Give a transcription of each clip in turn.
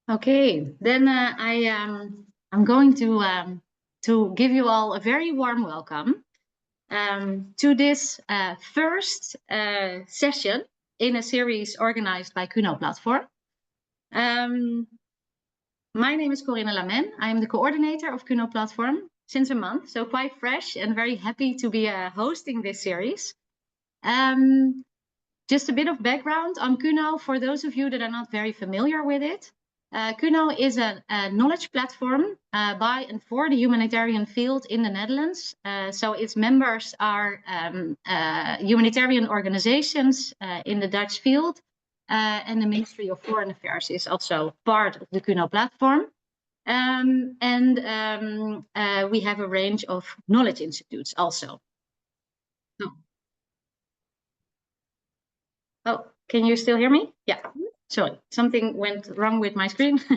Okay, then I'm going to give you all a very warm welcome to this first session in a series organized by KUNO platform. My name is Corinne Lamen. I am the coordinator of KUNO platform since a month, so quite fresh and very happy to be hosting this series. Just a bit of background on KUNO for those of you that are not very familiar with it. KUNO is a knowledge platform by and for the humanitarian field in the Netherlands. So its members are humanitarian organizations in the Dutch field, and the Ministry of Foreign Affairs is also part of the KUNO platform. We have a range of knowledge institutes also. Oh, can you still hear me? Yeah. Sorry, something went wrong with my screen. So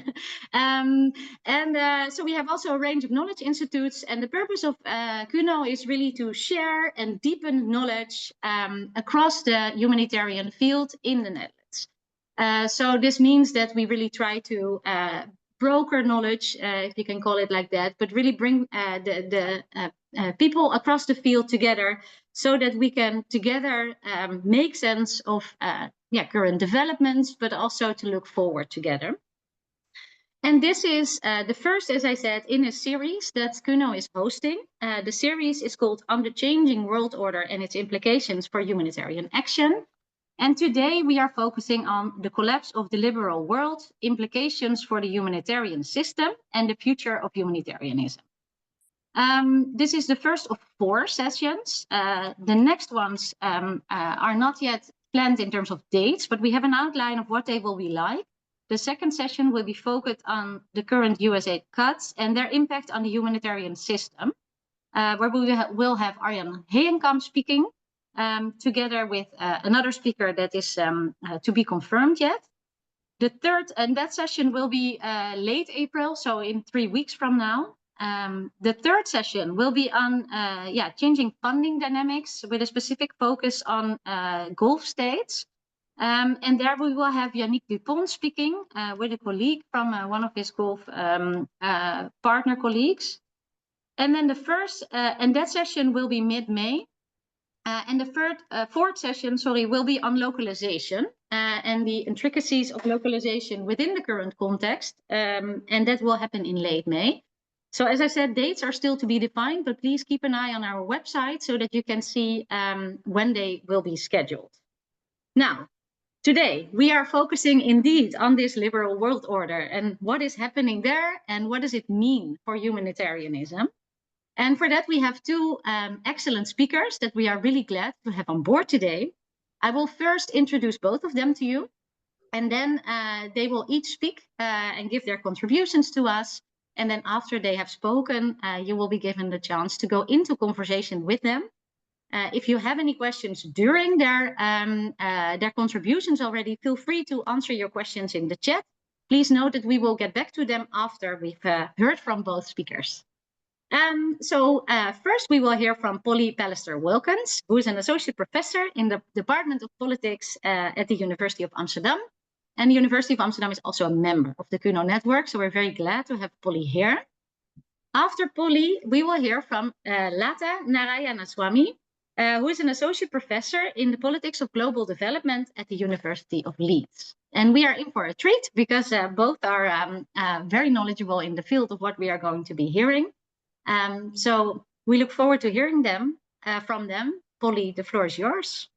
we have also a range of knowledge institutes, and the purpose of KUNO is really to share and deepen knowledge across the humanitarian field in the Netherlands. So this means that we really try to broker knowledge, if you can call it like that, but really bring the people across the field together so that we can together make sense of current developments, but also to look forward together. And this is the first, as I said, in a series that KUNO is hosting. The series is called On the Changing World Order and Its Implications for Humanitarian Action. And today we are focusing on the collapse of the liberal world, implications for the humanitarian system, and the future of humanitarianism. This is the first of 4 sessions. The next ones are not yet planned in terms of dates, but we have an outline of what they will be like. The second session will be focused on the current USAID cuts and their impact on the humanitarian system, where we will have Arjan Heenkamp speaking, together with another speaker that is to be confirmed yet. The third, and that session will be late April, so in 3 weeks from now. The third session will be on changing funding dynamics with a specific focus on Gulf states. And there we will have Yannick Dupont speaking with a colleague from one of his Gulf partner colleagues. And then the first, and that session will be mid-May. And the fourth session, will be on localization and the intricacies of localization within the current context. And that will happen in late May. So as I said, dates are still to be defined, but please keep an eye on our website so that you can see when they will be scheduled. Now, today we are focusing indeed on this liberal world order and what is happening there and what does it mean for humanitarianism. And for that, we have 2 excellent speakers that we are really glad to have on board today. I will first introduce both of them to you, and then they will each speak and give their contributions to us. And then after they have spoken, you will be given the chance to go into conversation with them. If you have any questions during their contributions already, feel free to answer your questions in the chat. Please note that we will get back to them after we've heard from both speakers. First we will hear from Polly Pallister-Wilkins, who is an associate professor in the Department of Politics at the University of Amsterdam. And the University of Amsterdam is also a member of the KUNO network, so we're very glad to have Polly here. After Polly, we will hear from Lata Narayanaswamy, who is an associate professor in the politics of global development at the University of Leeds. And we are in for a treat because both are very knowledgeable in the field of what we are going to be hearing. So we look forward to hearing from them. Polly, the floor is yours.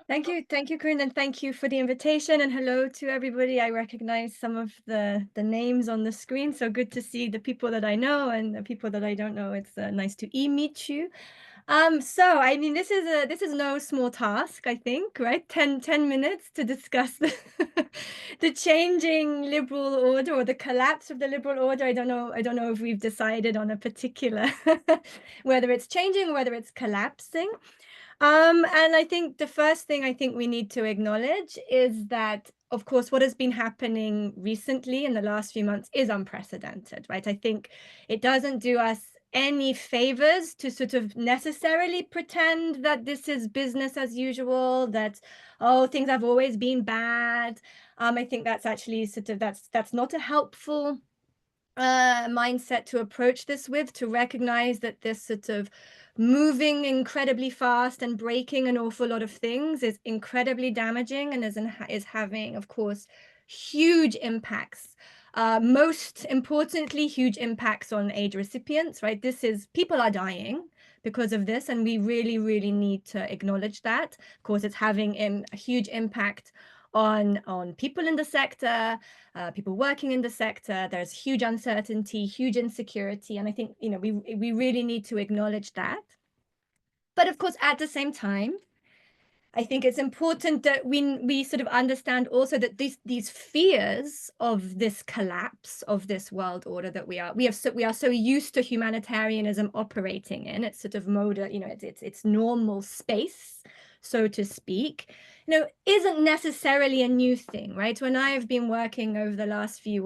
Thank you, Corinne, and thank you for the invitation. And hello to everybody. I recognize some of the names on the screen, so good to see the people that I know and the people that I don't know. It's nice to meet you. So I mean, this is no small task, I think, right? 10 minutes to discuss the changing liberal order or the collapse of the liberal order. I don't know if we've decided on a particular whether it's changing or whether it's collapsing. And I think the first thing I think we need to acknowledge is that, of course, what has been happening recently in the last few months is unprecedented, right? I think it doesn't do us any favors to sort of necessarily pretend that this is business as usual, that, oh, things have always been bad. I think that's actually sort of, that's not a helpful mindset to approach this with, to recognize that this sort of moving incredibly fast and breaking an awful lot of things is incredibly damaging and is having, of course, huge impacts. Most importantly, huge impacts on aid recipients, right? People are dying because of this, and we really, really need to acknowledge that. Of course, it's having a huge impact on people in the sector, people working in the sector. There's huge uncertainty, huge insecurity, and I think, you know, we really need to acknowledge that. But of course, at the same time, I think it's important that we sort of understand also that these fears of this collapse of this world order that we are so used to humanitarianism operating in, it's sort of you know, it's normal space, so to speak, you know, isn't necessarily a new thing, right? When I have been working over the last few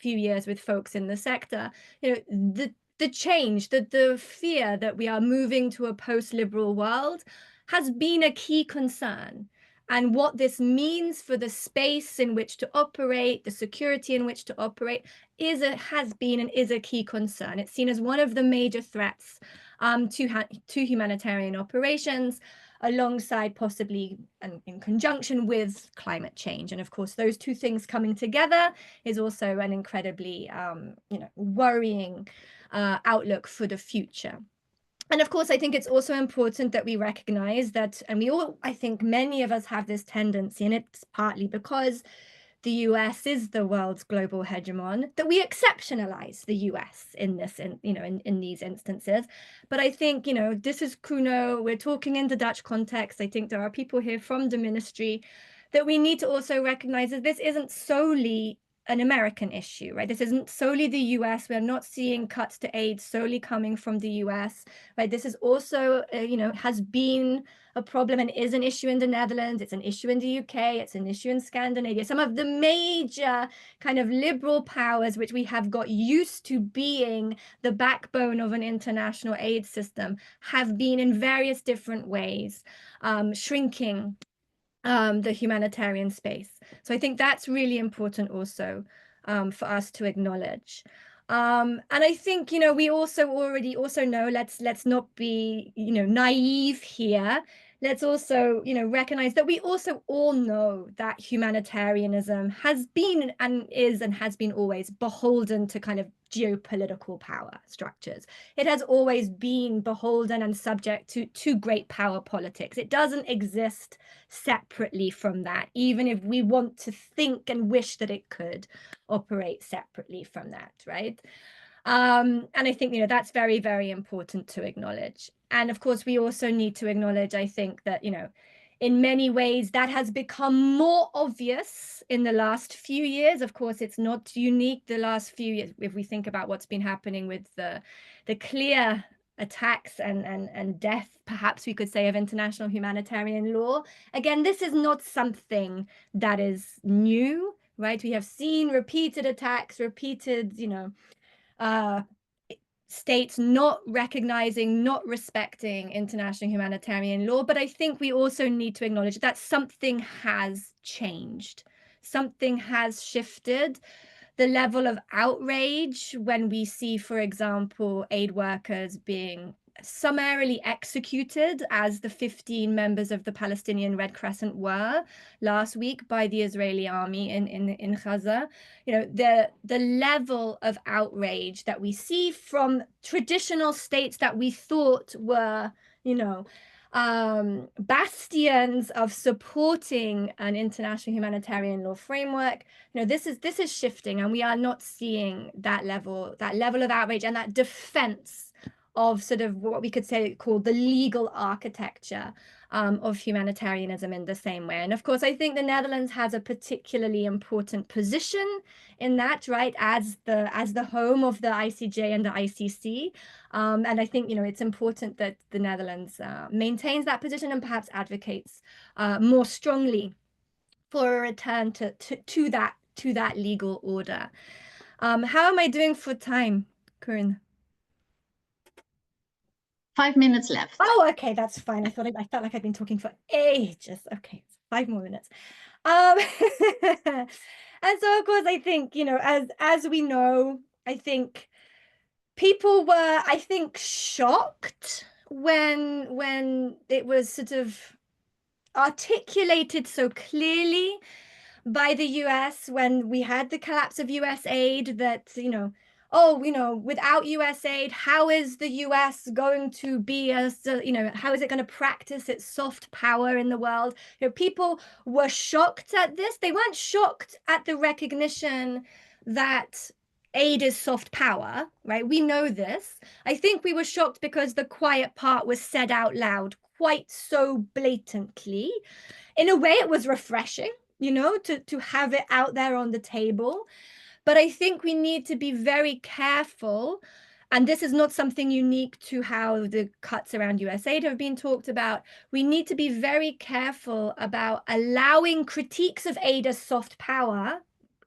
years with folks in the sector, you know, the change, the fear that we are moving to a post-liberal world has been a key concern. And what this means for the space in which to operate, the security in which to operate, has been and is a key concern. It's seen as one of the major threats to humanitarian operations, alongside possibly and in conjunction with climate change. And of course, those two things coming together is also an incredibly you know, worrying outlook for the future. And of course, I think it's also important that we recognize that, and we all, I think many of us have this tendency, and it's partly because the US is the world's global hegemon, that we exceptionalize the US in this, you know, in these instances. But I think, you know, this is KUNO, we're talking in the Dutch context. I think there are people here from the ministry that we need to also recognize that this isn't solely an American issue, right? This isn't solely the US. We're not seeing cuts to aid solely coming from the US, right? This is also, you know, has been a problem and is an issue in the Netherlands. It's an issue in the UK. It's an issue in Scandinavia. Some of the major kind of liberal powers, which we have got used to being the backbone of an international aid system, have been in various different ways shrinking the humanitarian space. So I think that's really important also for us to acknowledge. And I think, you know, we also know, let's not be, you know, naive here. Let's also, you know, recognize that we also all know that humanitarianism has been and has been always beholden to kind of geopolitical power structures. It has always been beholden and subject to great power politics. It doesn't exist separately from that, even if we want to think and wish that it could operate separately from that, right? And I think, you know, that's very, very important to acknowledge. And of course, we also need to acknowledge, I think, that, you know, in many ways that has become more obvious in the last few years. Of course, it's not unique the last few years. If we think about what's been happening with the clear attacks and death, perhaps we could say, of international humanitarian law. Again, this is not something that is new, right? We have seen repeated attacks, repeated, you know, states not recognizing, not respecting international humanitarian law. But I think we also need to acknowledge that something has changed. Something has shifted. The level of outrage when we see, for example, aid workers being summarily executed, as the 15 members of the Palestinian Red Crescent were last week by the Israeli army in Gaza. You know, the level of outrage that we see from traditional states that we thought were, you know, bastions of supporting an international humanitarian law framework. You know, this is shifting, and we are not seeing that level of outrage and that defense of sort of what we could say called the legal architecture of humanitarianism in the same way. And of course, I think the Netherlands has a particularly important position in that, right, as the home of the ICJ and the ICC. And I think, you know, it's important that the Netherlands maintains that position and perhaps advocates more strongly for a return to that legal order. How am I doing for time, Corinne? 5 minutes left. Oh, okay, that's fine. I felt like I'd been talking for ages. Okay, 5 more minutes. And so, of course, I think, you know, as we know, I think people were, I think, shocked when it was sort of articulated so clearly by the US when we had the collapse of US aid that, you know, oh, you know, without US aid, how is the US going to be you know, how is it going to practice its soft power in the world? You know, people were shocked at this. They weren't shocked at the recognition that aid is soft power, right? We know this. I think we were shocked because the quiet part was said out loud quite so blatantly. In a way, it was refreshing, you know, to have it out there on the table. But I think we need to be very careful. And this is not something unique to how the cuts around USAID have been talked about. We need to be very careful about allowing critiques of aid as soft power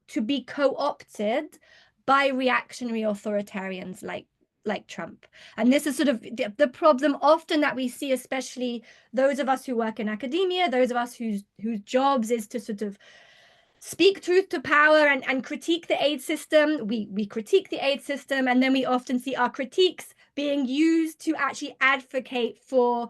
to be co-opted by reactionary authoritarians like Trump. And this is sort of the problem often that we see, especially those of us who work in academia, those of us whose jobs is to sort of speak truth to power and critique the aid system. We critique the aid system, and then we often see our critiques being used to actually advocate for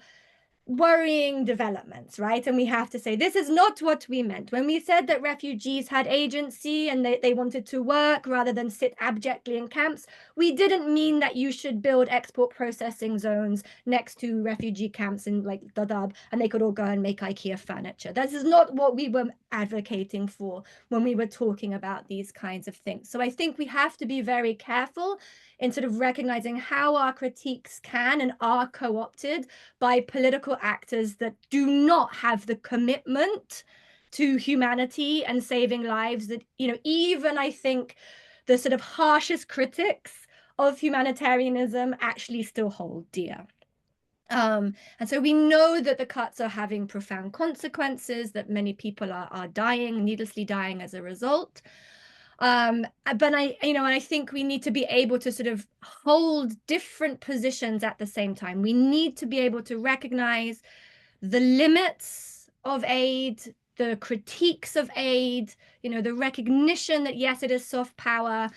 worrying developments, right? And we have to say, this is not what we meant. When we said that refugees had agency and they wanted to work rather than sit abjectly in camps, we didn't mean that you should build export processing zones next to refugee camps in like Dadaab and they could all go and make IKEA furniture. This is not what we were advocating for when we were talking about these kinds of things. So I think we have to be very careful in sort of recognizing how our critiques can and are co-opted by political actors that do not have the commitment to humanity and saving lives that, you know, even I think the sort of harshest critics of humanitarianism actually still hold dear. And so we know that the cuts are having profound consequences, that many people are dying, needlessly dying as a result. But I think we need to be able to sort of hold different positions at the same time. We need to be able to recognize the limits of aid, the critiques of aid, you know, the recognition that yes, it is soft power,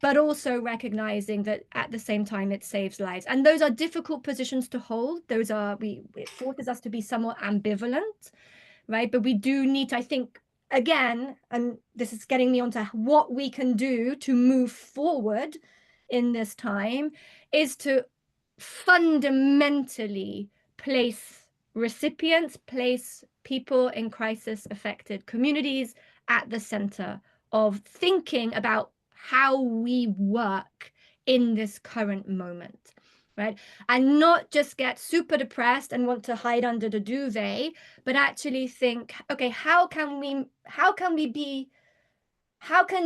but also recognizing that at the same time it saves lives. And those are difficult positions to hold. It forces us to be somewhat ambivalent, right? But we do need to, I think, again, and this is getting me onto what we can do to move forward in this time, is to fundamentally place people in crisis affected communities at the center of thinking about how we work in this current moment, right? And not just get super depressed and want to hide under the duvet, but actually think, okay, how can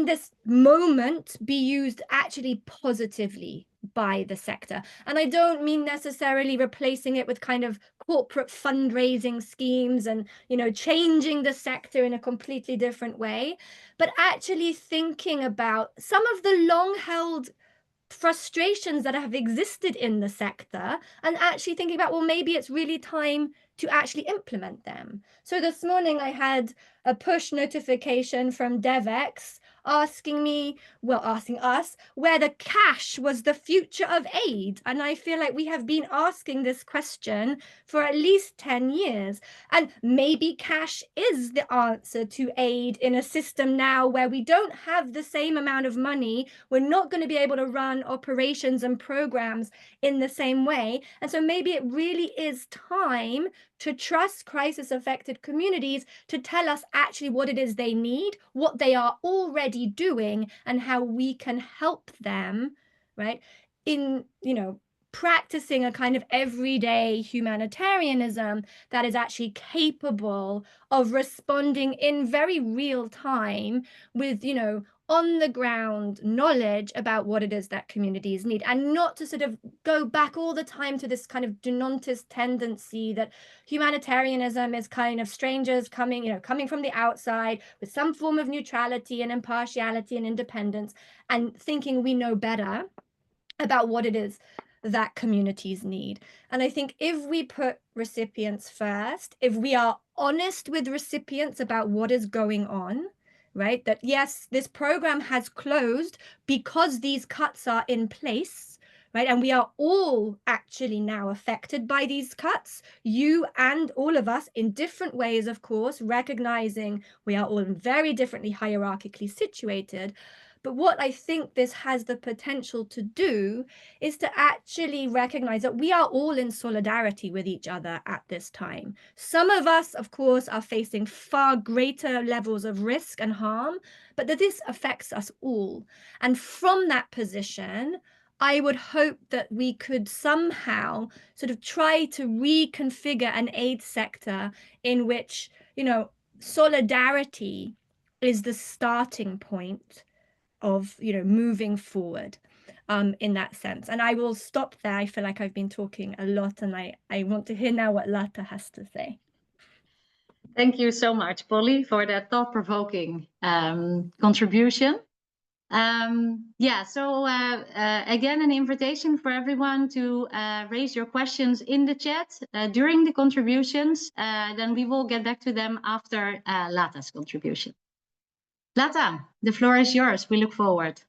this moment be used actually positively by the sector? And I don't mean necessarily replacing it with kind of corporate fundraising schemes and, you know, changing the sector in a completely different way, but actually thinking about some of the long-held frustrations that have existed in the sector and actually thinking about, well, maybe it's really time to actually implement them. So this morning I had a push notification from DevEx asking us where the cash was the future of aid. And I feel like we have been asking this question for at least 10 years. And maybe cash is the answer to aid in a system now where we don't have the same amount of money. We're not going to be able to run operations and programs in the same way. And so maybe it really is time to trust crisis affected communities to tell us actually what it is they need, what they are already doing, and how we can help them, right, in, you know, practicing a kind of everyday humanitarianism that is actually capable of responding in very real time with, you know, on the ground knowledge about what it is that communities need, and not to sort of go back all the time to this kind of Dunantist tendency that humanitarianism is kind of strangers coming from the outside with some form of neutrality and impartiality and independence and thinking we know better about what it is that communities need. And I think if we put recipients first, if we are honest with recipients about what is going on, right? That yes, this program has closed because these cuts are in place, right? And we are all actually now affected by these cuts, you and all of us in different ways, of course, recognizing we are all very differently hierarchically situated. But what I think this has the potential to do is to actually recognize that we are all in solidarity with each other at this time. Some of us, of course, are facing far greater levels of risk and harm, but that this affects us all. And from that position, I would hope that we could somehow sort of try to reconfigure an aid sector in which, solidarity is the starting point of, moving forward in that sense. And I will stop there. I feel like I've been talking a lot, and I want to hear now what Lata has to say. Thank you so much, Polly, for that thought-provoking contribution. So again, an invitation for everyone to raise your questions in the chat during the contributions. Then we will get back to them after Lata's contribution. Lata, the floor is yours. We look forward.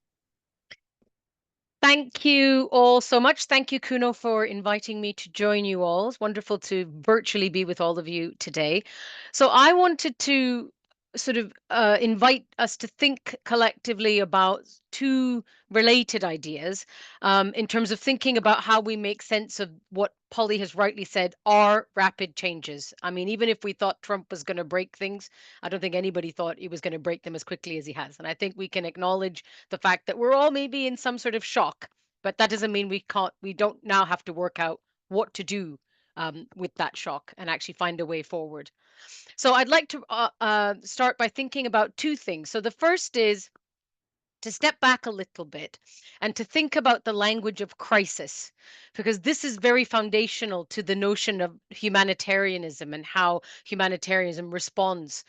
Thank you all so much. Thank you, KUNO, for inviting me to join you all. It's wonderful to virtually be with all of you today. So I wanted to sort of invite us to think collectively about two related ideas in terms of thinking about how we make sense of what Polly has rightly said are rapid changes. I mean, even if we thought Trump was going to break things, I don't think anybody thought he was going to break them as quickly as he has. And I think we can acknowledge the fact that we're all maybe in some sort of shock, but that doesn't mean we don't now have to work out what to do with that shock and actually find a way forward. So I'd like to start by thinking about two things. So the first is to step back a little bit and to think about the language of crisis, because this is very foundational to the notion of humanitarianism and how humanitarianism responds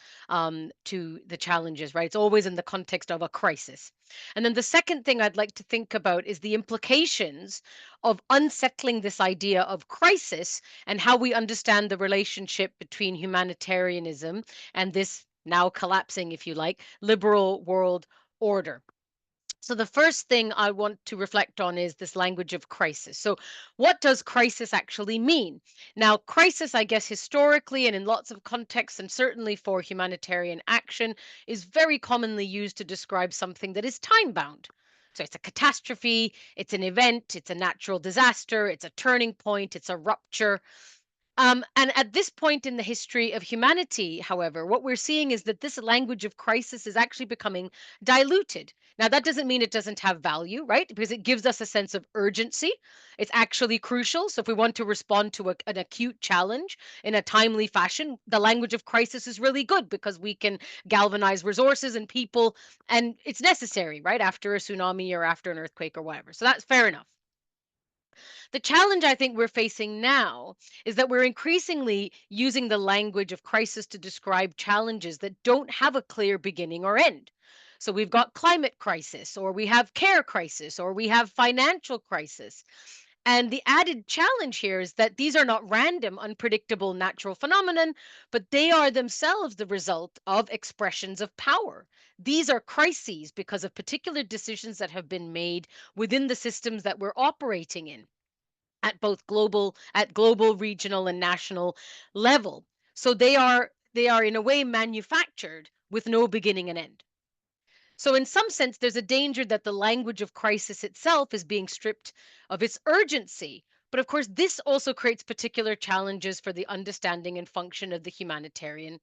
to the challenges, right? It's always in the context of a crisis. And then the second thing I'd like to think about is the implications of unsettling this idea of crisis and how we understand the relationship between humanitarianism and this now collapsing, if you like, liberal world order. So the first thing I want to reflect on is this language of crisis. So what does crisis actually mean? Now, crisis, I guess, historically and in lots of contexts, and certainly for humanitarian action, is very commonly used to describe something that is time-bound. So it's a catastrophe, it's an event, it's a natural disaster, it's a turning point, it's a rupture. And at this point in the history of humanity, however, what we're seeing is that this language of crisis is actually becoming diluted. Now, that doesn't mean it doesn't have value, right? Because it gives us a sense of urgency. It's actually crucial. So if we want to respond to an acute challenge in a timely fashion, the language of crisis is really good because we can galvanize resources and people, and it's necessary, right? After a tsunami or after an earthquake or whatever. So that's fair enough. The challenge I think we're facing now is that we're increasingly using the language of crisis to describe challenges that don't have a clear beginning or end. So we've got climate crisis, or we have care crisis, or we have financial crisis. And the added challenge here is that these are not random, unpredictable natural phenomenon, but they are themselves the result of expressions of power. These are crises because of particular decisions that have been made within the systems that we're operating in at global, regional, and national level. So they are in a way manufactured with no beginning and end. So in some sense, there's a danger that the language of crisis itself is being stripped of its urgency. But of course, this also creates particular challenges for the understanding and function of the humanitarian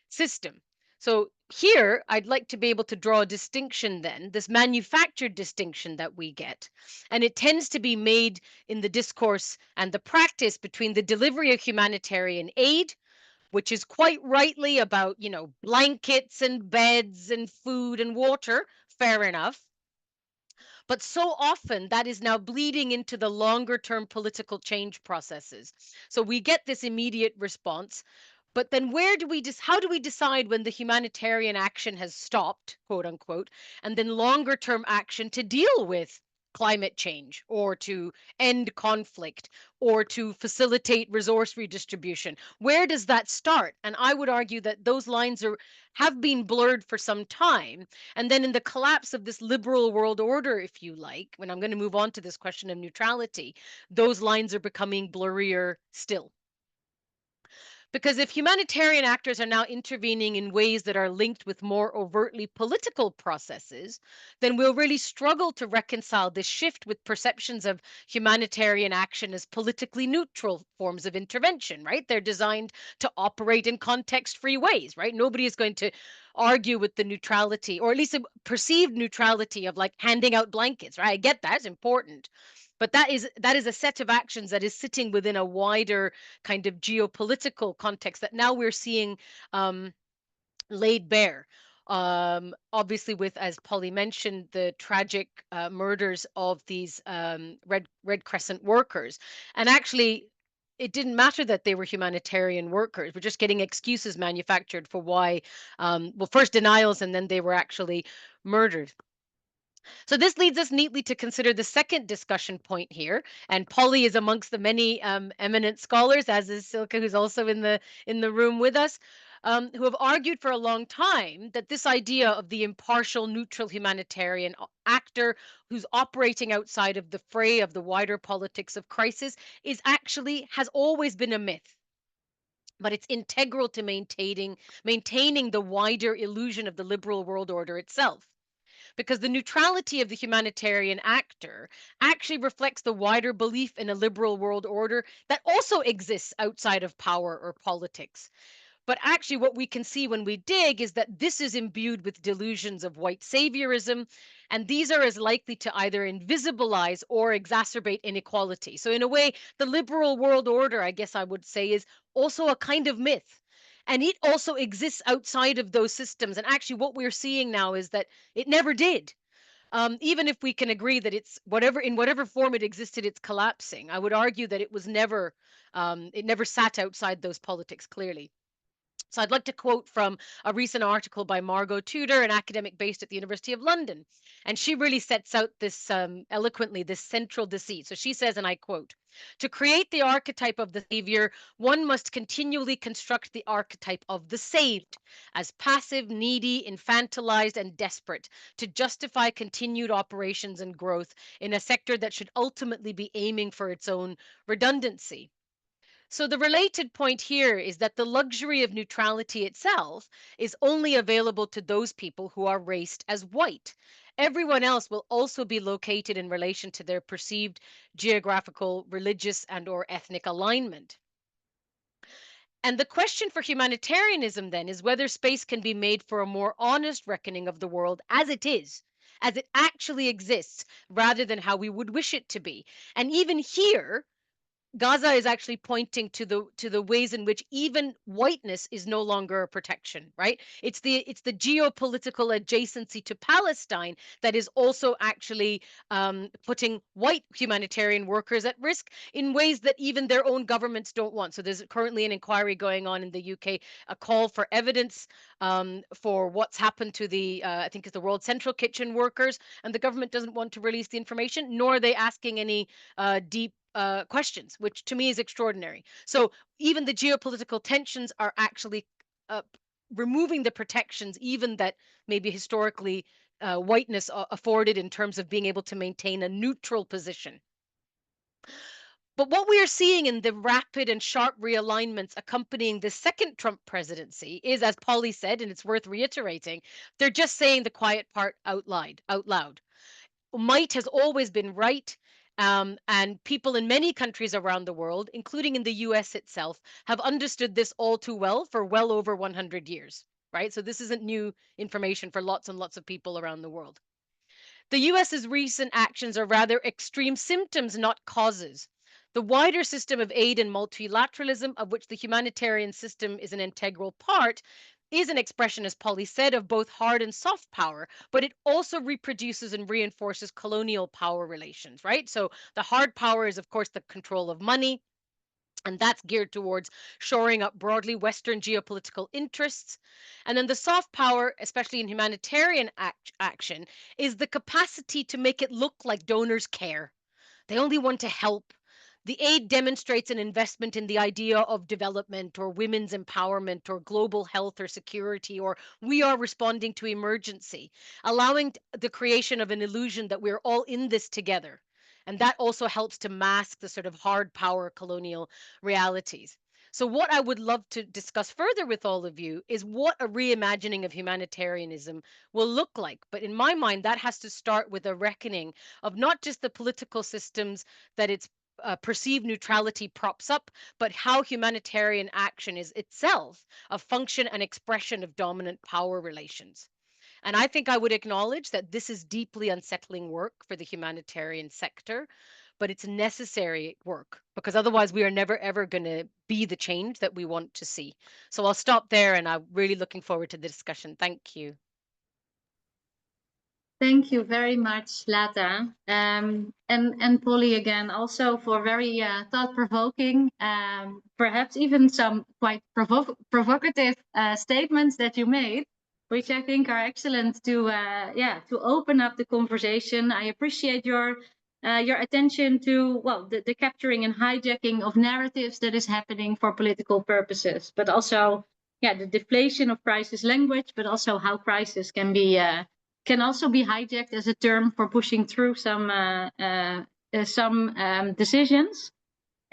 system. So here, I'd like to be able to draw a distinction then, this manufactured distinction that we get. And it tends to be made in the discourse and the practice between the delivery of humanitarian aid, which is quite rightly about, blankets and beds and food and water, fair enough. But so often that is now bleeding into the longer term political change processes. So we get this immediate response, but then how do we decide when the humanitarian action has stopped, quote unquote, and then longer term action to deal with climate change, or to end conflict, or to facilitate resource redistribution? Where does that start? And I would argue that those lines have been blurred for some time. And then in the collapse of this liberal world order, if you like, when I'm going to move on to this question of neutrality, those lines are becoming blurrier still. Because if humanitarian actors are now intervening in ways that are linked with more overtly political processes, then we'll really struggle to reconcile this shift with perceptions of humanitarian action as politically neutral forms of intervention, right? They're designed to operate in context-free ways, right? Nobody is going to argue with the neutrality, or at least a perceived neutrality of like handing out blankets, right? I get that, it's important. But that is a set of actions that is sitting within a wider kind of geopolitical context that now we're seeing laid bare. Obviously, with, as Polly mentioned, the tragic murders of these Red Crescent workers, and actually. It didn't matter that they were humanitarian workers. We're just getting excuses manufactured for why, well, first denials, and then they were actually murdered. So this leads us neatly to consider the second discussion point here, and Polly is amongst the many eminent scholars, as is Silke, who's also in the room with us, who have argued for a long time that this idea of the impartial, neutral humanitarian actor who's operating outside of the fray of the wider politics of crisis has always been a myth. But it's integral to maintaining the wider illusion of the liberal world order itself, because the neutrality of the humanitarian actor actually reflects the wider belief in a liberal world order that also exists outside of power or politics. But actually, what we can see when we dig is that this is imbued with delusions of white saviorism, and these are as likely to either invisibilize or exacerbate inequality. So, in a way, the liberal world order, I guess I would say, is also a kind of myth. And it also exists outside of those systems. And actually, what we're seeing now is that it never did. Even if we can agree that it's in whatever form it existed, it's collapsing. I would argue that it never sat outside those politics clearly. So I'd like to quote from a recent article by Margot Tudor, an academic based at the University of London. And she really sets out this eloquently, this central deceit. So she says, and I quote, "To create the archetype of the savior, one must continually construct the archetype of the saved as passive, needy, infantilized, and desperate to justify continued operations and growth in a sector that should ultimately be aiming for its own redundancy." So the related point here is that the luxury of neutrality itself is only available to those people who are raced as white. Everyone else will also be located in relation to their perceived geographical, religious, and or ethnic alignment. And the question for humanitarianism then is whether space can be made for a more honest reckoning of the world as it actually exists, rather than how we would wish it to be. And even here, Gaza is actually pointing to the ways in which even whiteness is no longer a protection, right? It's the geopolitical adjacency to Palestine that is also actually putting white humanitarian workers at risk in ways that even their own governments don't want. So there's currently an inquiry going on in the UK, a call for evidence for what's happened to the I think it's the World Central Kitchen workers, and the government doesn't want to release the information, nor are they asking any deep questions, which to me is extraordinary. So even the geopolitical tensions are actually removing the protections, even that maybe historically whiteness afforded in terms of being able to maintain a neutral position. But what we are seeing in the rapid and sharp realignments accompanying the second Trump presidency is, as Polly said, and it's worth reiterating, they're just saying the quiet part out loud. Might has always been right. And people in many countries around the world, including in the US itself, have understood this all too well for well over 100 years, right? So this isn't new information for lots and lots of people around the world. The US's recent actions are rather extreme symptoms, not causes. The wider system of aid and multilateralism, of which the humanitarian system is an integral part, is an expression, as Polly said, of both hard and soft power, but it also reproduces and reinforces colonial power relations, right? So the hard power is, of course, the control of money, And that's geared towards shoring up broadly Western geopolitical interests. And then the soft power, especially in humanitarian action, is the capacity to make it look like donors care. They only want to help. The aid demonstrates an investment in the idea of development or women's empowerment or global health or security, or we are responding to emergency, allowing the creation of an illusion that we're all in this together. And that also helps to mask the sort of hard power colonial realities. So, what I would love to discuss further with all of you is what a reimagining of humanitarianism will look like. But in my mind, that has to start with a reckoning of not just the political systems that its perceived neutrality props up, but how humanitarian action is itself a function and expression of dominant power relations. And I think I would acknowledge that this is deeply unsettling work for the humanitarian sector, but it's necessary work because otherwise we are never ever going to be the change that we want to see. So I'll stop there, and I'm really looking forward to the discussion. Thank you. Thank you very much, Lata, and Polly again, also for very thought-provoking, perhaps even some quite provocative statements that you made, which I think are excellent to open up the conversation. I appreciate your attention to the capturing and hijacking of narratives that is happening for political purposes, but also the deflation of crisis language, but also how crisis can also be hijacked as a term for pushing through some decisions.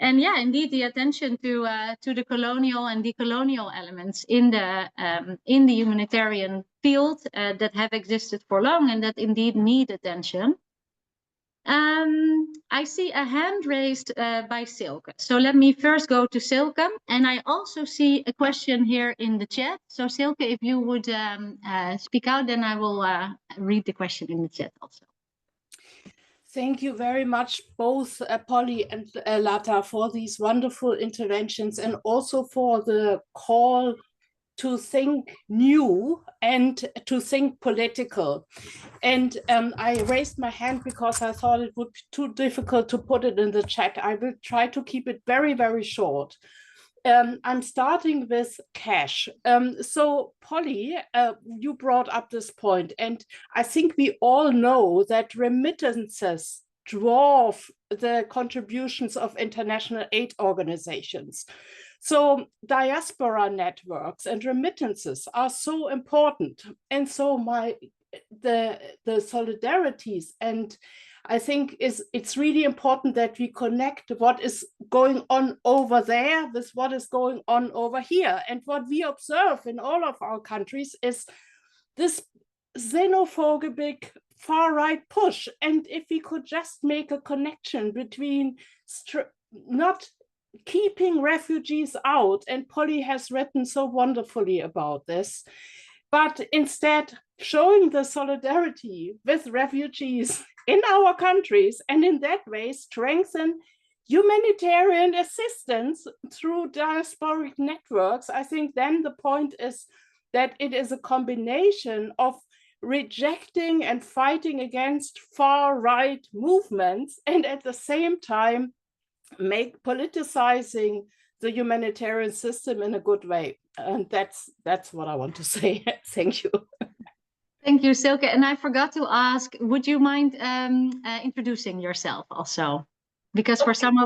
And indeed, the attention to the colonial and decolonial elements in the humanitarian field that have existed for long and that indeed need attention. I see a hand raised by Silke. So let me first go to Silke. And I also see a question here in the chat. So Silke, if you would speak out, then I will read the question in the chat also. Thank you very much, both Polly and Lata, for these wonderful interventions and also for the call to think new and to think political. And I raised my hand because I thought it would be too difficult to put it in the chat. I will try to keep it very, very short. I'm starting with cash. So Polly, you brought up this point, and I think we all know that remittances dwarf the contributions of international aid organizations. So diaspora networks and remittances are so important. And so the solidarities, and I think it's really important that we connect what is going on over there with what is going on over here. And what we observe in all of our countries is this xenophobic far-right push. And if we could just make a connection between not keeping refugees out, and Polly has written so wonderfully about this, but instead showing the solidarity with refugees in our countries, and in that way strengthen humanitarian assistance through diasporic networks. I think then the point is that it is a combination of rejecting and fighting against far-right movements, and at the same time make politicizing the humanitarian system in a good way. And that's what I want to say. Thank you. Thank you, Silke. And I forgot to ask, would you mind introducing yourself also? Because for some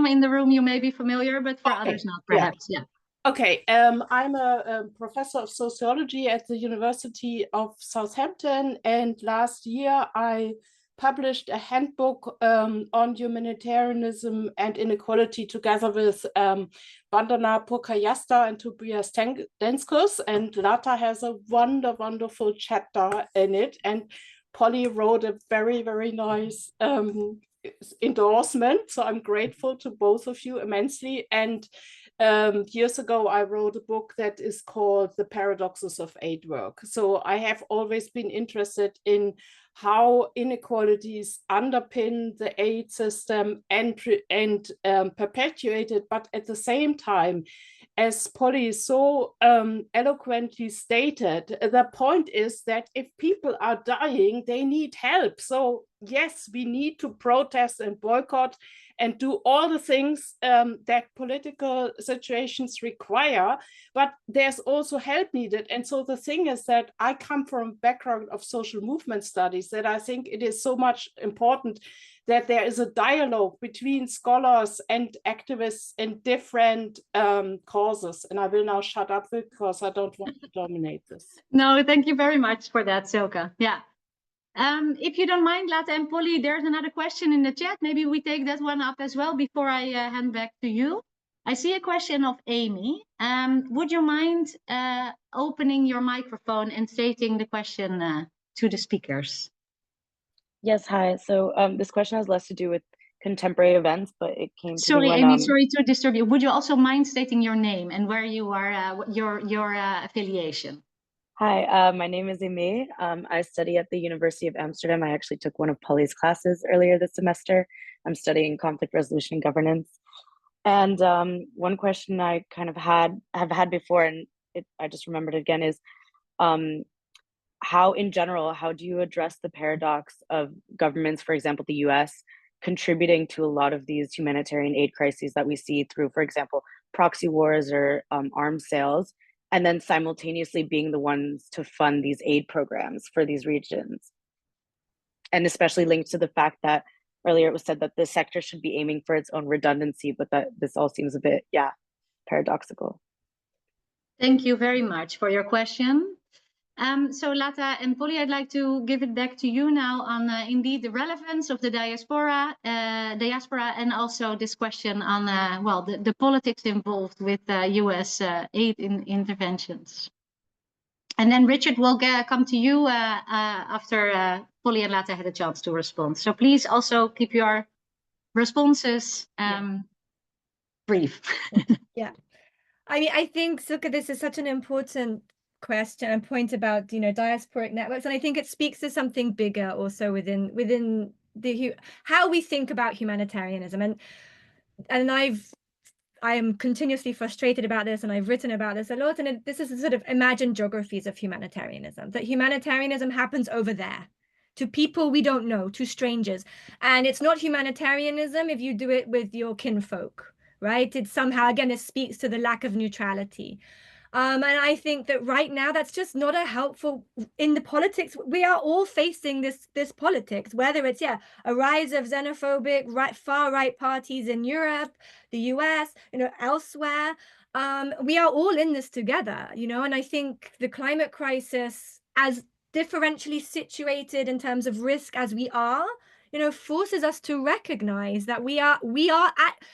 in the room you may be familiar, but for others not, perhaps. Yeah. Okay, I'm a professor of sociology at the University of Southampton, and last year I published a handbook on humanitarianism and inequality together with Vandana Purkayastha and Tobias Denskus, and Lata has a wonderful chapter in it, and Polly wrote a very, very nice endorsement, so I'm grateful to both of you immensely. And years ago, I wrote a book that is called The Paradoxes of Aid Work. So I have always been interested in how inequalities underpin the aid system and perpetuate it, but at the same time, as Polly so eloquently stated, the point is that if people are dying, they need help. So yes, we need to protest and boycott and do all the things that political situations require, but there's also help needed. And so the thing is that I come from a background of social movement studies, that I think it is so much important that there is a dialogue between scholars and activists in different causes. And I will now shut up because I don't want to dominate this. No, thank you very much for that, Silke. Yeah. If you don't mind, Lata and Polly, there's another question in the chat. Maybe we take that one up as well before I hand back to you. I see a question of Amy. Would you mind opening your microphone and stating the question to the speakers? Yes, hi. So this question has less to do with contemporary events, but it came to Sorry, me when, Amy, sorry to disturb you. Would you also mind stating your name and where you are, your affiliation? Hi, my name is Amy. I study at the University of Amsterdam. I actually took one of Polly's classes earlier this semester. I'm studying conflict resolution and governance. And one question I kind of have had before, and I just remembered it again, is how, in general, how do you address the paradox of governments, for example, the US, contributing to a lot of these humanitarian aid crises that we see through, for example, proxy wars or arms sales, and then simultaneously being the ones to fund these aid programs for these regions? And especially linked to the fact that earlier it was said that the sector should be aiming for its own redundancy, but that this all seems a bit, paradoxical. Thank you very much for your question. So Lata and Polly, I'd like to give it back to you now on indeed the relevance of the diaspora and also this question on, well, the politics involved with US aid interventions. And then Richard will come to you after Polly and Lata had a chance to respond. So please also keep your responses brief. Yeah. I mean, I think, Silke, this is such an important question and point about, diasporic networks. And I think it speaks to something bigger also within the how we think about humanitarianism. And I am continuously frustrated about this, and I've written about this a lot. And this is a sort of imagined geographies of humanitarianism, that humanitarianism happens over there to people we don't know, to strangers. And it's not humanitarianism if you do it with your kinfolk, right? It's somehow, again, it speaks to the lack of neutrality. And I think that right now that's just not a helpful in the politics. We are all facing this politics, whether it's a rise of xenophobic far right parties in Europe, the US, elsewhere. We are all in this together, and I think the climate crisis, as differentially situated in terms of risk as we are, forces us to recognize that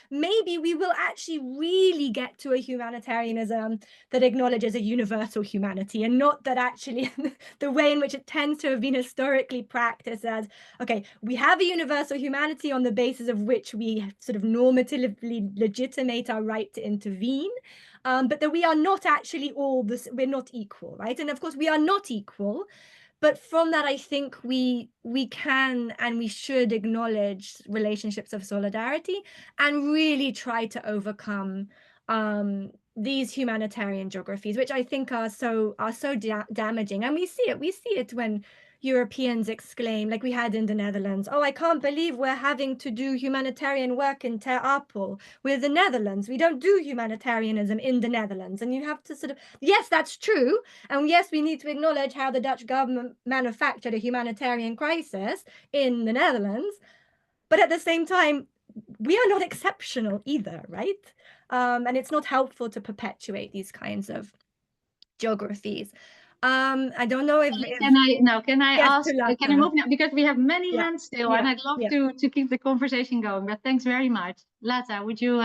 maybe we will actually really get to a humanitarianism that acknowledges a universal humanity, and not that actually the way in which it tends to have been historically practiced as, okay, we have a universal humanity on the basis of which we sort of normatively legitimate our right to intervene, but that we are not actually we're not equal, right? And of course we are not equal. But from that, I think we can and we should acknowledge relationships of solidarity and really try to overcome these humanitarian geographies, which I think are so damaging. And we see it when Europeans exclaim, like we had in the Netherlands, oh, I can't believe we're having to do humanitarian work in Ter Apel. We're the Netherlands. We don't do humanitarianism in the Netherlands. And you have to sort of, yes, that's true. And yes, we need to acknowledge how the Dutch government manufactured a humanitarian crisis in the Netherlands. But at the same time, we are not exceptional either, right? And it's not helpful to perpetuate these kinds of geographies. I don't know if can I ask, can I move now? Because we have many hands still, and I'd love to keep the conversation going, but thanks very much. Lata, would you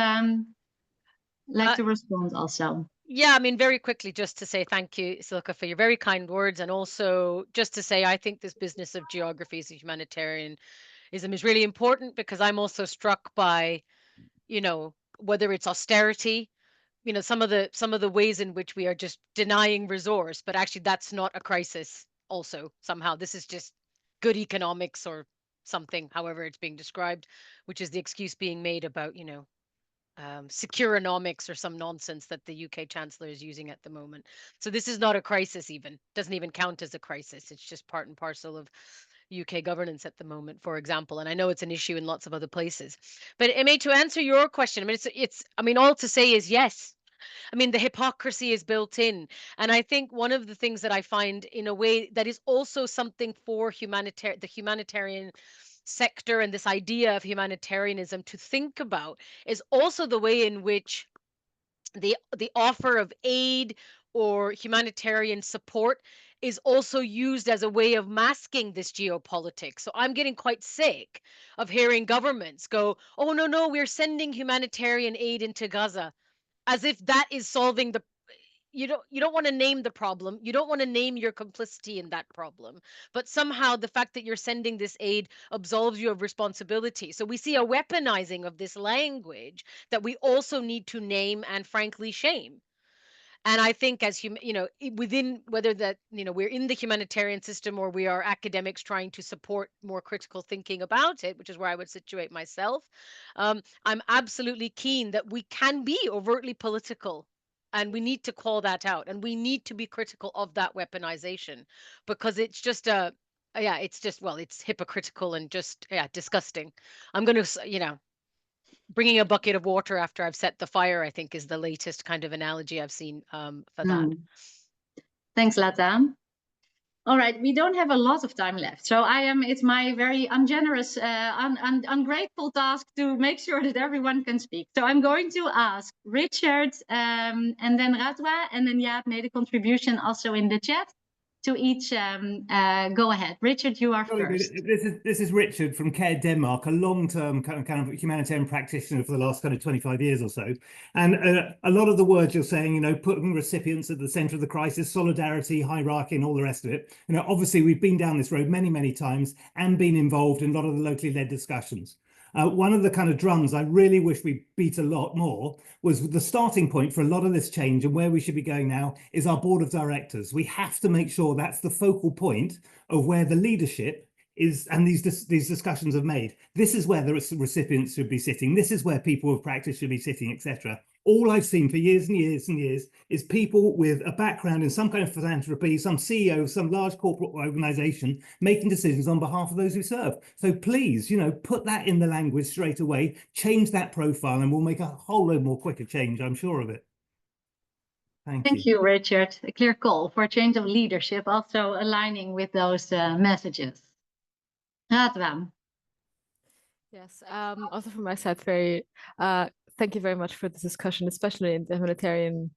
like to respond also? Yeah, I mean, very quickly, just to say thank you, Silke, for your very kind words. And also just to say, I think this business of geographies of humanitarianism is really important, because I'm also struck by, whether it's austerity, some of the ways in which we are just denying resource, but actually that's not a crisis. Also, somehow this is just good economics or something, however it's being described, which is the excuse being made about, securonomics or some nonsense that the UK Chancellor is using at the moment. So this is not a crisis, even doesn't even count as a crisis. It's just part and parcel of, UK governance at the moment, for example. And I know it's an issue in lots of other places. But Emma, to answer your question, I mean, I mean, all to say is yes. I mean, the hypocrisy is built in. And I think one of the things that I find in a way that is also something for the humanitarian sector and this idea of humanitarianism to think about is also the way in which the offer of aid or humanitarian support is also used as a way of masking this geopolitics. So I'm getting quite sick of hearing governments go, oh, no, we're sending humanitarian aid into Gaza, as if that is solving the you don't want to name the problem, you don't want to name your complicity in that problem, but somehow the fact that you're sending this aid absolves you of responsibility. So we see a weaponizing of this language that we also need to name and frankly shame. And I think as within, whether that we're in the humanitarian system or we are academics trying to support more critical thinking about it, which is where I would situate myself, I'm absolutely keen that we can be overtly political, and we need to call that out, and we need to be critical of that weaponization, because it's just it's hypocritical and just disgusting. I'm going to bringing a bucket of water after I've set the fire, I think, is the latest kind of analogy I've seen for that. Thanks, Lata. All right, we don't have a lot of time left. So it's my very ungenerous, ungrateful task to make sure that everyone can speak. So I'm going to ask Richard and then Radwa, and then Jaap made a contribution also in the chat. To each go ahead. Richard, you are first. This is Richard from Care Denmark, a long-term kind of humanitarian practitioner for the last kind of 25 years or so. And a lot of the words you're saying, putting recipients at the center of the crisis, solidarity, hierarchy, and all the rest of it. Obviously we've been down this road many, many times and been involved in a lot of the locally led discussions. One of the kind of drums I really wish we beat a lot more was the starting point for a lot of this change, and where we should be going now is our board of directors. We have to make sure that's the focal point of where the leadership is, and these discussions are made. This is where the recipients should be sitting. This is where people of practice should be sitting, etc. All I've seen for years and years and years is people with a background in some kind of philanthropy, some CEO of some large corporate organization making decisions on behalf of those who serve. So please, put that in the language straight away, change that profile, and we'll make a whole load more quicker change, I'm sure of it. Thank you, Richard. A clear call for a change of leadership, also aligning with those messages. Radwa. Yes, also from my side, thank you very much for this discussion, especially in the humanitarian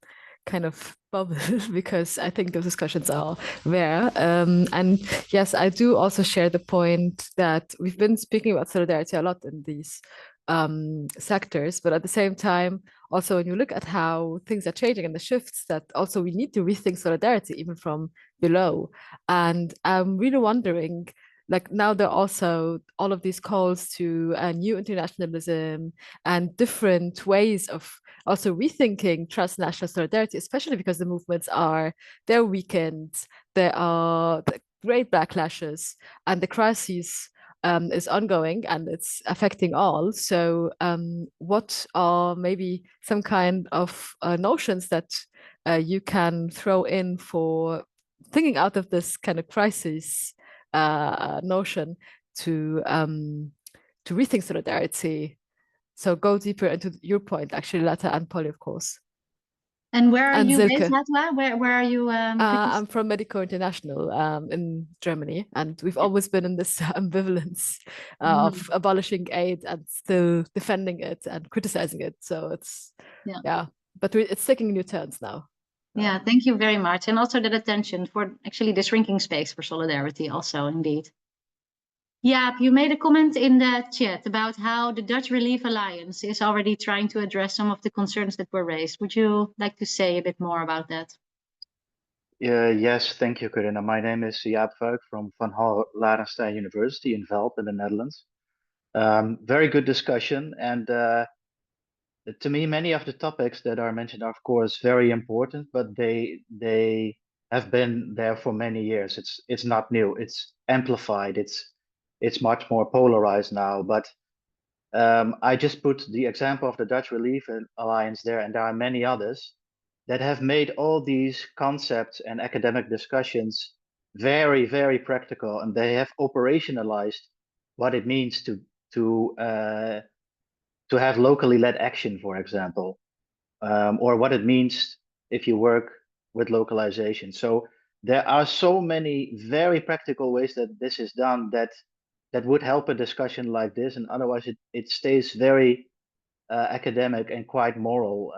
kind of bubble, because I think those discussions are rare. And yes, I do also share the point that we've been speaking about solidarity a lot in these sectors, but at the same time, also when you look at how things are changing and the shifts, that also we need to rethink solidarity even from below. And I'm really wondering, like now there are also all of these calls to a new internationalism and different ways of also rethinking transnational solidarity, especially because the movements they're weakened, there are great backlashes, and the crisis is ongoing and it's affecting all. So what are maybe some kind of notions that you can throw in for thinking out of this kind of crisis notion to rethink solidarity? So go deeper into your point, actually, Lata and Polly, of course. And where are you based, Lata? Where are you? I'm from Medico International in Germany, and we've always been in this ambivalence of abolishing aid and still defending it and criticizing it. So it's but it's taking new turns now. Yeah, thank you very much. And also that attention for actually the shrinking space for solidarity also, indeed. Jaap, you made a comment in the chat about how the Dutch Relief Alliance is already trying to address some of the concerns that were raised. Would you like to say a bit more about that? Yes, thank you, Corinna. My name is Jaap from Van Larenstein University in Velp in the Netherlands. Very good discussion, and to me, many of the topics that are mentioned are, of course, very important, but they have been there for many years. It's not new. It's amplified. It's much more polarized now. But I just put the example of the Dutch Relief Alliance there, and there are many others that have made all these concepts and academic discussions very, very practical, and they have operationalized what it means to have locally led action, for example, or what it means if you work with localization. So there are so many very practical ways that this is done that would help a discussion like this, and otherwise it stays very academic and quite moral,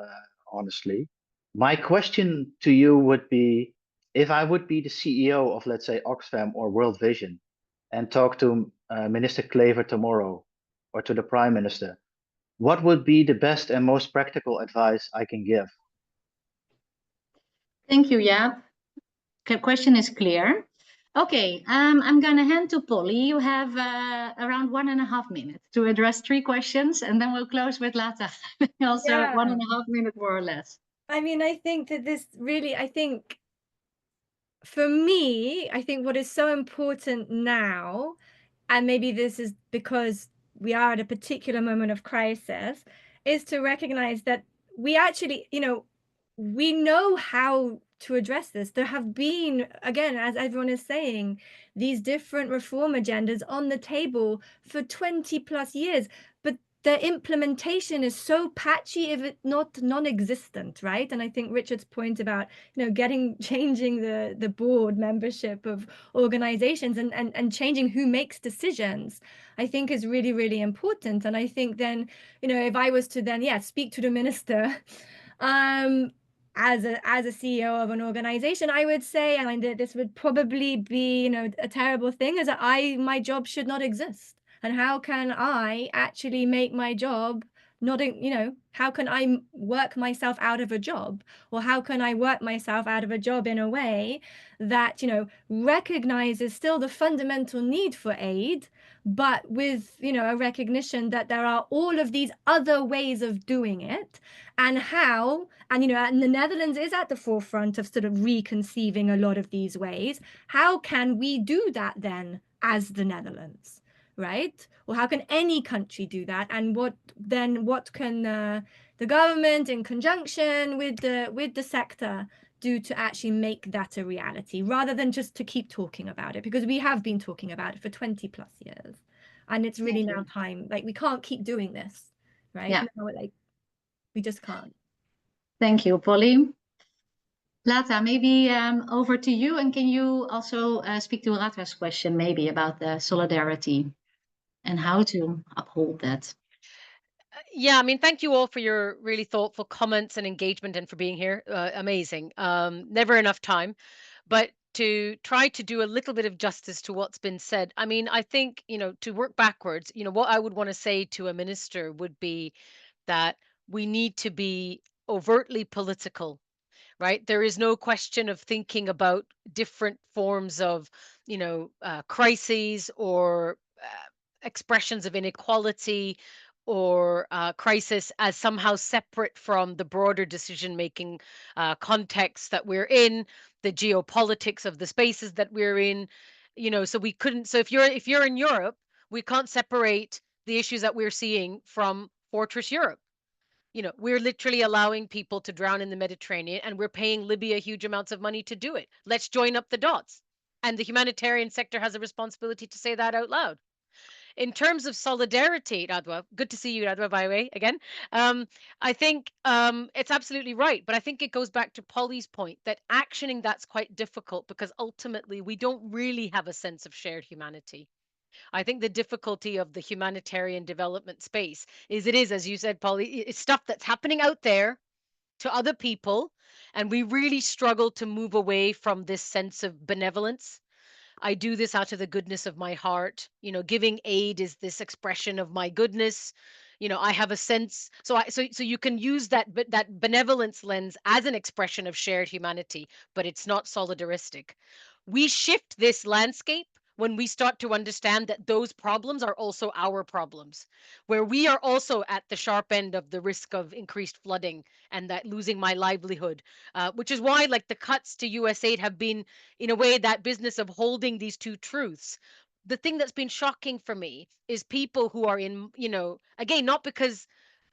honestly. My question to you would be, if I would be the CEO of, let's say, Oxfam or World Vision, and talk to Minister Klaver tomorrow, or to the Prime Minister, what would be the best and most practical advice I can give? Thank you, Jaap. Question is clear. Okay, I'm going to hand to Polly. You have around 1.5 minutes to address 3 questions, and then we'll close with Lata. Also, Yeah. 1.5 minutes more or less. I mean, I think that this really, for me, I think what is so important now, and maybe this is because we are at a particular moment of crisis, is to recognize that we actually, we know how to address this. There have been, again, as everyone is saying, these different reform agendas on the table for 20 plus years, but the implementation is so patchy, if it's not non-existent, right? And I think Richard's point about, changing the board membership of organizations and changing who makes decisions, I think is really, really important. And I think then, if I was to then, speak to the minister, as a CEO of an organization, I would say, and this would probably be, a terrible thing, is that my job should not exist. And how can I actually make my job not, how can I work myself out of a job? Or how can I work myself out of a job in a way that, recognizes still the fundamental need for aid, but with, a recognition that there are all of these other ways of doing it, and how, and, and the Netherlands is at the forefront of sort of reconceiving a lot of these ways. How can we do that then as the Netherlands? Right? Or how can any country do that? And what can the government, in conjunction with the sector, do to actually make that a reality, rather than just to keep talking about it? Because we have been talking about it for 20 plus years, and it's really now time. Like, we can't keep doing this, right? Yeah. No, we just can't. Thank you, Polly. Lata, maybe over to you, and can you also speak to Ratwa's question maybe about the solidarity and how to uphold that? Yeah, I mean, thank you all for your really thoughtful comments and engagement, and for being here. Amazing. Never enough time, but to try to do a little bit of justice to what's been said. I mean, I think, to work backwards, what I would want to say to a minister would be that we need to be overtly political, right? There is no question of thinking about different forms of, crises, or expressions of inequality, or crisis, as somehow separate from the broader decision-making context that we're in, the geopolitics of the spaces that we're in. So we couldn't. So if you're in Europe, we can't separate the issues that we're seeing from Fortress Europe. We're literally allowing people to drown in the Mediterranean, and we're paying Libya huge amounts of money to do it. Let's join up the dots. And the humanitarian sector has a responsibility to say that out loud. In terms of solidarity, Radwa, good to see you, Radwa, by the way, again. I think it's absolutely right. But I think it goes back to Polly's point that actioning that's quite difficult, because ultimately we don't really have a sense of shared humanity. I think the difficulty of the humanitarian development space is, as you said, Polly, it's stuff that's happening out there to other people. And we really struggle to move away from this sense of benevolence. I do this out of the goodness of my heart. Giving aid is this expression of my goodness. I have a sense. So you can use that benevolence lens as an expression of shared humanity, but it's not solidaristic. We shift this landscape when we start to understand that those problems are also our problems, where we are also at the sharp end of the risk of increased flooding and that losing my livelihood, which is why, like, the cuts to US aid have been, in a way, that business of holding these two truths. The thing that's been shocking for me is people who are in, again, not because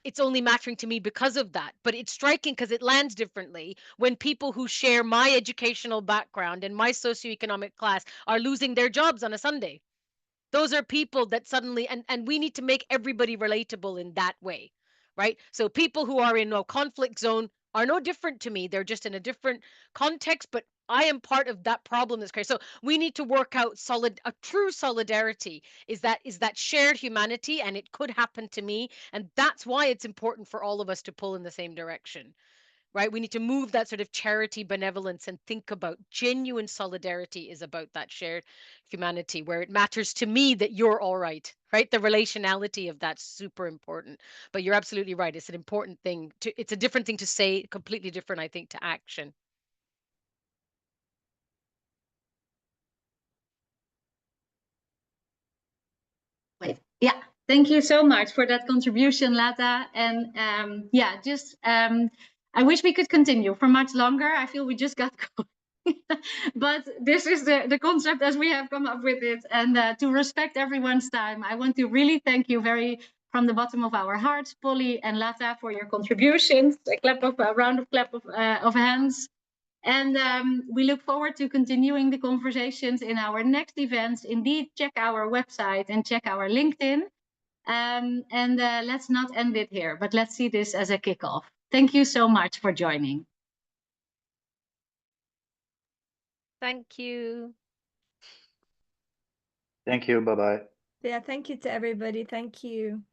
it's only mattering to me because of that. But it's striking because it lands differently when people who share my educational background and my socioeconomic class are losing their jobs on a Sunday. Those are people that suddenly, and we need to make everybody relatable in that way, right? So people who are in a conflict zone are no different to me. They're just in a different context, but I am part of that problem that's created. So we need to work out a true solidarity is that shared humanity, and it could happen to me. And that's why it's important for all of us to pull in the same direction, right? We need to move that sort of charity benevolence and think about genuine solidarity is about that shared humanity where it matters to me that you're all right? The relationality of that's super important. But you're absolutely right. It's an important thing it's a different thing to say, completely different, I think, to action. Wait, yeah, thank you so much for that contribution, Lata. And yeah, just I wish we could continue for much longer. I feel we just got going. But this is the concept as we have come up with it. And to respect everyone's time, I want to really thank you from the bottom of our hearts, Polly and Lata, for your contributions. A round of clap of hands. And we look forward to continuing the conversations in our next events. Indeed, check our website and check our LinkedIn. And let's not end it here, but let's see this as a kickoff. Thank you so much for joining. Thank you. Thank you. Bye-bye. Yeah, thank you to everybody. Thank you.